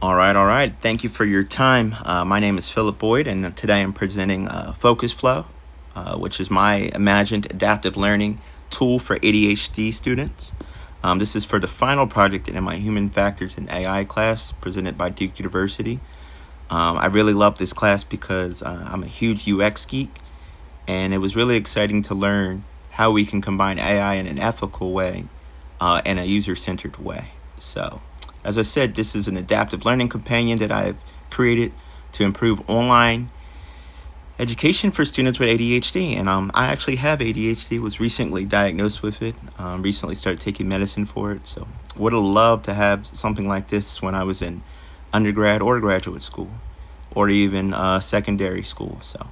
All right. Thank you for your time. My name is Philip Boyd, and today I'm presenting FocusFlow, which is my imagined adaptive learning tool for ADHD students. This is for the final project in my Human Factors in AI class presented by Duke University. I really love this class because I'm a huge UX geek, and it was really exciting to learn how we can combine AI in an ethical way and a user-centered way. So, as I said, this is an adaptive learning companion that I've created to improve online education for students with ADHD. And I actually have ADHD, was recently diagnosed with it, recently started taking medicine for it. So would have loved to have something like this when I was in undergrad or graduate school, or even secondary school. So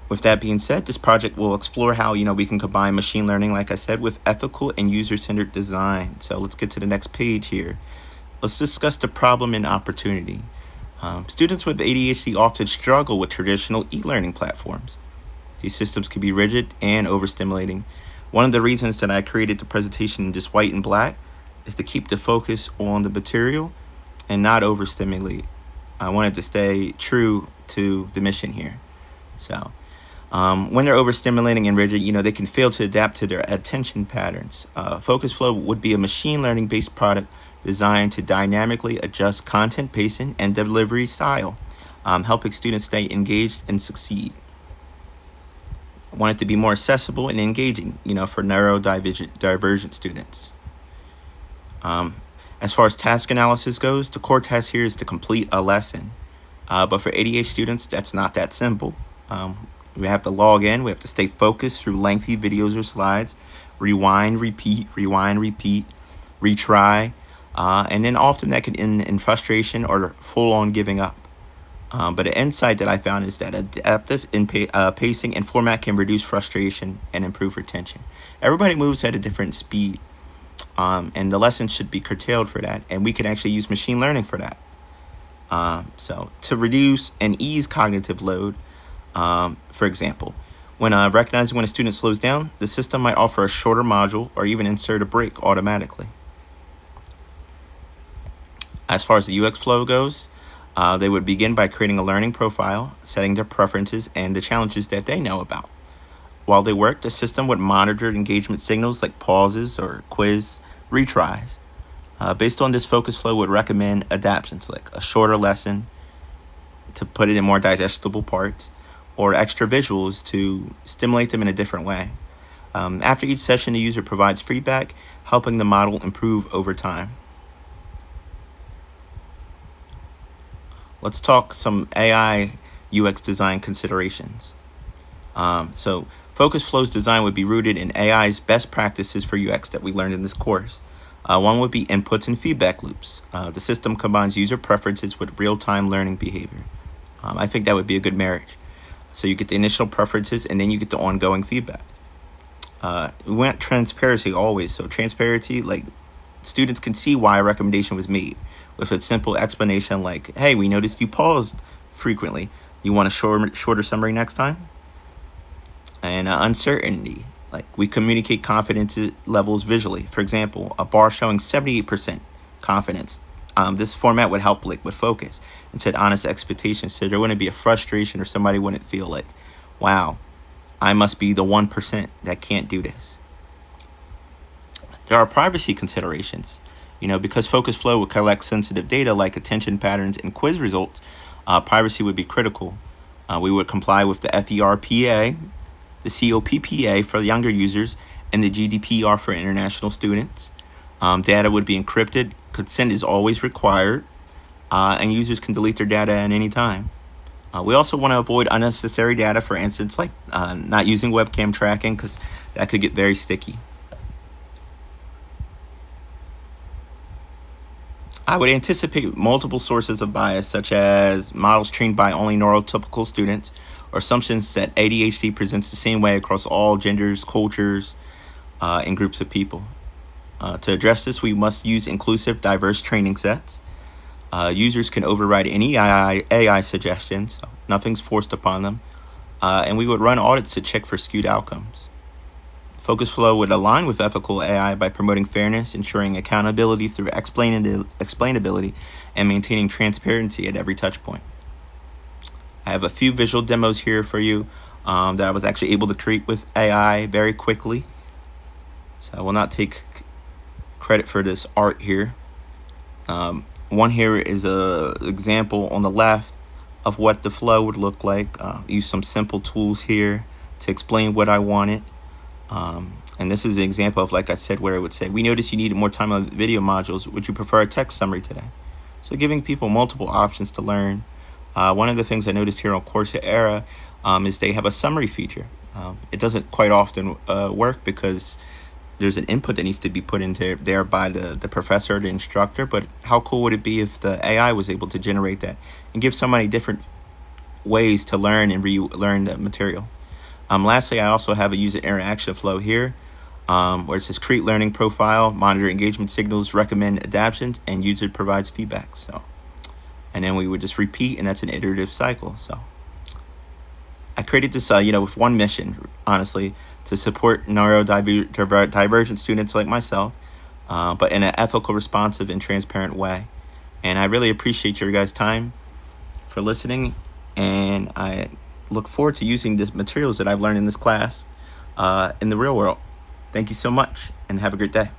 with that being said, this project will explore how we can combine machine learning, like I said, with ethical and user-centered design. So let's get to the next page here. Let's discuss the problem and opportunity. Students with ADHD often struggle with traditional e-learning platforms. These systems can be rigid and overstimulating. One of the reasons that I created the presentation in just white and black is to keep the focus on the material and not overstimulate. I wanted to stay true to the mission here. So when they're overstimulating and rigid, they can fail to adapt to their attention patterns. FocusFlow would be a machine learning based product designed to dynamically adjust content pacing and delivery style, helping students stay engaged and succeed. I want it to be more accessible and engaging, for neurodivergent students. As far as task analysis goes, the core task here is to complete a lesson. But for ADHD students, that's not that simple. We have to log in. We have to stay focused through lengthy videos or slides, rewind, repeat, retry, and then often that can end in frustration or full-on giving up. But the insight that I found is that adaptive pacing and format can reduce frustration and improve retention. Everybody moves at a different speed, and the lesson should be curtailed for that, and we can actually use machine learning for that. So to reduce and ease cognitive load, for example, when recognizing when a student slows down, the system might offer a shorter module or even insert a break automatically. As far as the UX flow goes, they would begin by creating a learning profile, setting their preferences and the challenges that they know about. While they work, the system would monitor engagement signals like pauses or quiz retries. Based on this, FocusFlow would recommend adaptations like a shorter lesson to put it in more digestible parts, or extra visuals to stimulate them in a different way. After each session, the user provides feedback, helping the model improve over time. Let's talk some AI UX design considerations. So FocusFlow's design would be rooted in AI's best practices for UX that we learned in this course. One would be inputs and feedback loops. The system combines user preferences with real-time learning behavior. I think that would be a good marriage. So you get the initial preferences and then you get the ongoing feedback. We want transparency always. So transparency, like students can see why a recommendation was made with a simple explanation like, hey, we noticed you paused frequently. You want a shorter summary next time? And uncertainty, like we communicate confidence levels visually. For example, a bar showing 78% confidence. This format would help with focus and set honest expectations, so there wouldn't be a frustration or somebody wouldn't feel like, wow, I must be the 1% that can't do this. There are privacy considerations. Because FocusFlow would collect sensitive data like attention patterns and quiz results, privacy would be critical. We would comply with the FERPA, the COPPA for younger users, and the GDPR for international students. Data would be encrypted. Consent is always required, and users can delete their data at any time. We also want to avoid unnecessary data, for instance, like not using webcam tracking, because that could get very sticky. I would anticipate multiple sources of bias, such as models trained by only neurotypical students, or assumptions that ADHD presents the same way across all genders, cultures, and groups of people. To address this, we must use inclusive, diverse training sets. Users can override any AI suggestions. So nothing's forced upon them. And we would run audits to check for skewed outcomes. FocusFlow would align with ethical AI by promoting fairness, ensuring accountability through explainability, and maintaining transparency at every touch point. I have a few visual demos here for you that I was actually able to create with AI very quickly. So I will not take credit for this art here. One here is a example on the left of what the flow would look like. Use some simple tools here to explain what I wanted. And this is an example of, like I said, where it would say, we noticed you needed more time on video modules. Would you prefer a text summary today? So giving people multiple options to learn. One of the things I noticed here on Coursera is they have a summary feature. It doesn't quite often work because there's an input that needs to be put into there by the professor or the instructor. But how cool would it be if the AI was able to generate that and give somebody different ways to learn and relearn the material? Lastly, I also have a user interaction flow here where it says create learning profile, monitor engagement signals, recommend adaptations, and user provides feedback. So, and then we would just repeat, and that's an iterative cycle. So I created this, with one mission, honestly, to support neurodivergent students like myself, but in an ethical, responsive, and transparent way. And I really appreciate your guys' time for listening, and I look forward to using these materials that I've learned in this class in the real world. Thank you so much, and have a great day.